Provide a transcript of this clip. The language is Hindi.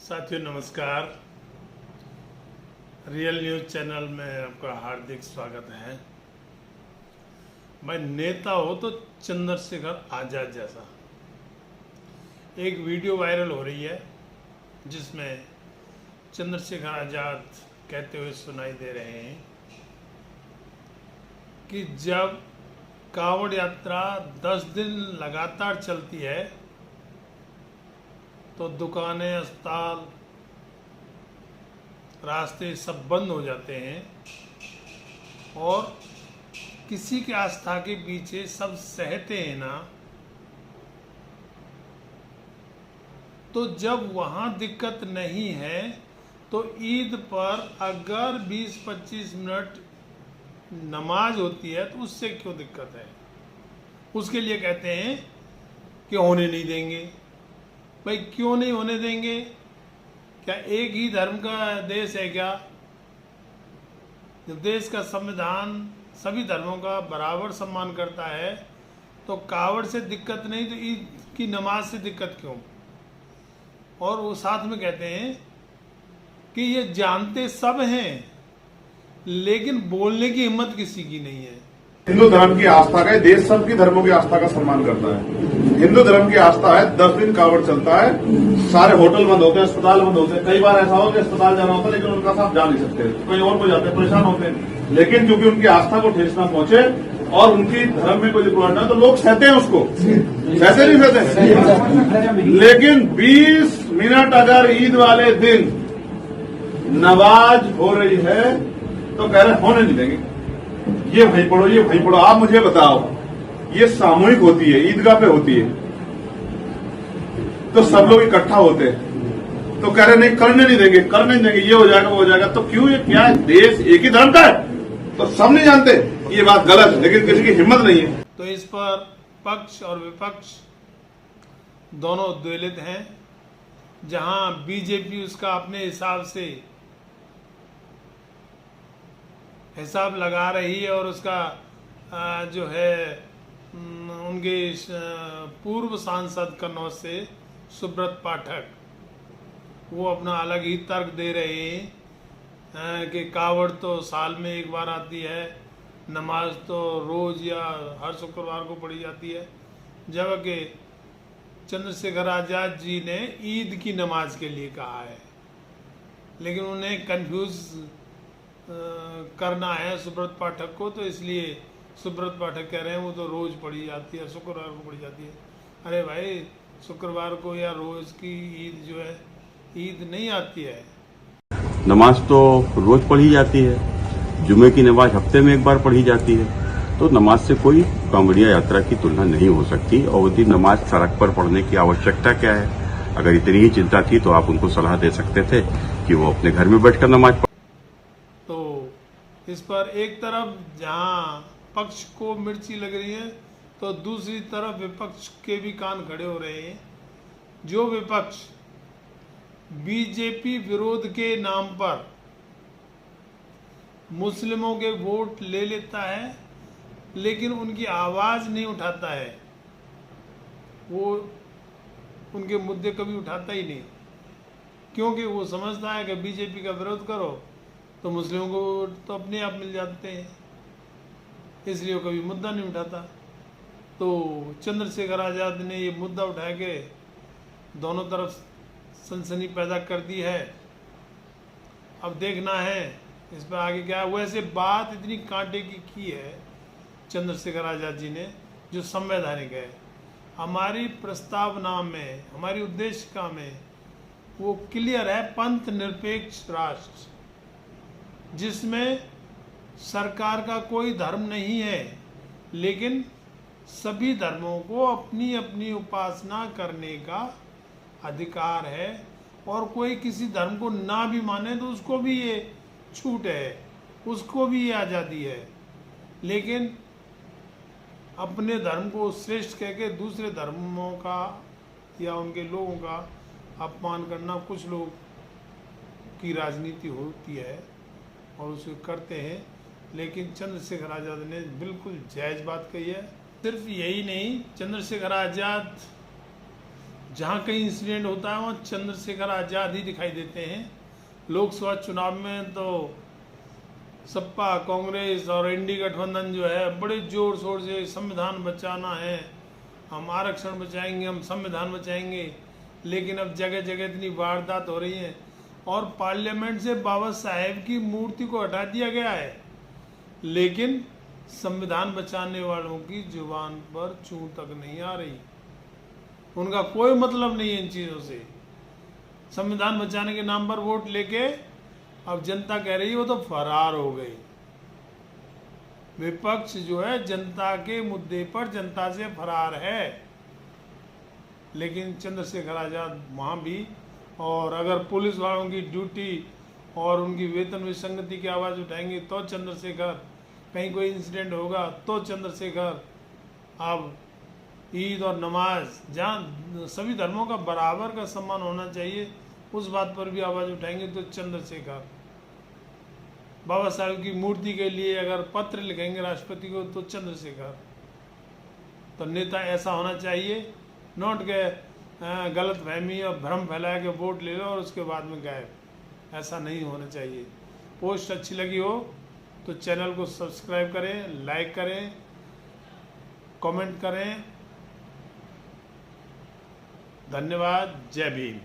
साथियों नमस्कार। रियल न्यूज चैनल में आपका हार्दिक स्वागत है। भाई नेता हो तो चंद्रशेखर आजाद जैसा। एक वीडियो वायरल हो रही है जिसमें चंद्रशेखर आजाद कहते हुए सुनाई दे रहे हैं कि जब कांवड़ यात्रा 10 दिन लगातार चलती है तो दुकानें, अस्पताल, रास्ते सब बंद हो जाते हैं और किसी के आस्था के पीछे सब सहते हैं ना, तो जब वहाँ दिक्कत नहीं है तो ईद पर अगर 20-25 मिनट नमाज होती है तो उससे क्यों दिक्कत है? उसके लिए कहते हैं कि होने नहीं देंगे। भाई क्यों नहीं होने देंगे? क्या एक ही धर्म का देश है क्या? जब देश का संविधान सभी धर्मों का बराबर सम्मान करता है तो कावड़ से दिक्कत नहीं तो ईद की नमाज से दिक्कत क्यों? और वो साथ में कहते हैं कि ये जानते सब हैं लेकिन बोलने की हिम्मत किसी की नहीं है। हिंदू धर्म की आस्था का, देश सबकी धर्मों की आस्था का सम्मान करता है। हिंदू धर्म की आस्था है, 10 दिन कावड़ चलता है, सारे होटल बंद होते हैं, अस्पताल बंद होते हैं। कई बार ऐसा हो कि अस्पताल जाना होता है लेकिन उनका साथ जा नहीं सकते, कोई और को जाते हैं, परेशान होते हैं। लेकिन क्योंकि उनकी आस्था को ठेस न पहुंचे और उनकी धर्म में कोई रुकावट ना, तो लोग सहते हैं उसको, सहते नहीं सहते। लेकिन 20 मिनट अगर ईद वाले दिन नमाज हो रही है तो कह रहे होने नहीं देंगे, ये वहीं पढ़ो, ये वहीं पढ़ो। आप मुझे बताओ, ये सामूहिक होती है, ईदगाह पे होती है तो सब लोग इकट्ठा होते हैं तो कह रहे नहीं करने नहीं देंगे, करने नहीं देंगे, ये हो जाएगा वो हो जाएगा। तो क्यों? ये क्या है? देश एक ही धर्म का है तो सब नहीं जानते, ये बात गलत है, लेकिन किसी की हिम्मत नहीं है। तो इस पर पक्ष और विपक्ष दोनों द्वंद्वित हैं। जहां बीजेपी उसका अपने हिसाब से हिसाब लगा रही है और उसका जो है उनके पूर्व सांसद कन्नौज से सुब्रत पाठक वो अपना अलग ही तर्क दे रहे हैं कि कावड़ तो साल में एक बार आती है, नमाज तो रोज या हर शुक्रवार को पढ़ी जाती है, जबकि चंद्रशेखर आजाद जी ने ईद की नमाज के लिए कहा है। लेकिन उन्हें कंफ्यूज करना है सुब्रत पाठक को, तो इसलिए सुब्रत पाठक कह रहे हैं वो तो रोज पढ़ी जाती है, शुक्रवार को पढ़ी जाती है। अरे भाई, शुक्रवार को या रोज की ईद जो है, ईद नहीं आती है। नमाज तो रोज पढ़ी जाती है, जुमे की नमाज हफ्ते में एक बार पढ़ी जाती है, तो नमाज से कोई कांवड़िया यात्रा की तुलना नहीं हो सकती। और यदि नमाज सड़क पर पढ़ने की आवश्यकता क्या है? अगर इतनी ही चिंता थी तो आप उनको सलाह दे सकते थे कि वो अपने घर में बैठकर नमाज। तो इस पर एक तरफ जहां पक्ष को मिर्ची लग रही है तो दूसरी तरफ विपक्ष के भी कान खड़े हो रहे हैं। जो विपक्ष बीजेपी विरोध के नाम पर मुस्लिमों के वोट ले लेता है लेकिन उनकी आवाज नहीं उठाता है, वो उनके मुद्दे कभी उठाता ही नहीं, क्योंकि वो समझता है कि बीजेपी का विरोध करो तो मुस्लिमों को तो अपने आप मिल जाते हैं, इसलिए वो कभी मुद्दा नहीं उठाता। तो चंद्रशेखर आजाद ने ये मुद्दा उठा के दोनों तरफ सनसनी पैदा कर दी है। अब देखना है इस पर आगे क्या है। वैसे बात इतनी कांटे की है चंद्रशेखर आजाद जी ने जो संवैधानिक है। हमारी प्रस्तावना में, हमारी उद्देशिका में वो क्लियर है, पंथ निरपेक्ष राष्ट्र, जिसमें सरकार का कोई धर्म नहीं है लेकिन सभी धर्मों को अपनी अपनी उपासना करने का अधिकार है, और कोई किसी धर्म को ना भी माने तो उसको भी ये छूट है, उसको भी ये आज़ादी है। लेकिन अपने धर्म को श्रेष्ठ कह के दूसरे धर्मों का या उनके लोगों का अपमान करना कुछ लोग की राजनीति होती है और उसे करते हैं। लेकिन चंद्रशेखर आजाद ने बिल्कुल जायज़ बात कही है। सिर्फ यही नहीं, चंद्रशेखर आजाद जहाँ कहीं इंसिडेंट होता है वहाँ चंद्रशेखर आज़ाद ही दिखाई देते हैं। लोकसभा चुनाव में तो सपा, कांग्रेस और इंडी गठबंधन जो है बड़े जोर शोर से संविधान बचाना है, हम आरक्षण बचाएंगे, हम संविधान बचाएंगे, लेकिन अब जगह जगह इतनी वारदात हो रही है और पार्लियामेंट से बाबा साहेब की मूर्ति को हटा दिया गया है, लेकिन संविधान बचाने वालों की जुबान पर चूं तक नहीं आ रही। उनका कोई मतलब नहीं है इन चीज़ों से। संविधान बचाने के नाम पर वोट लेके अब जनता कह रही है वो तो फरार हो गई। विपक्ष जो है जनता के मुद्दे पर जनता से फरार है, लेकिन चंद्रशेखर आज़ाद वहाँ भी। और अगर पुलिस वालों की ड्यूटी और उनकी वेतन विसंगति की आवाज़ उठाएंगे तो चंद्रशेखर, कहीं कोई इंसिडेंट होगा तो चंद्रशेखर। अब ईद और नमाज, जहाँ सभी धर्मों का बराबर का सम्मान होना चाहिए, उस बात पर भी आवाज़ उठाएंगे तो चंद्रशेखर। बाबा साहेब की मूर्ति के लिए अगर पत्र लिखेंगे राष्ट्रपति को तो चंद्रशेखर। तो नेता ऐसा होना चाहिए, नोट के गलत फहमी और भ्रम फैला के वोट ले लो और उसके बाद में गायब। ऐसा नहीं होना चाहिए। पोस्ट अच्छी लगी हो तो चैनल को सब्सक्राइब करें, लाइक करें, कमेंट करें। धन्यवाद। जय भीम।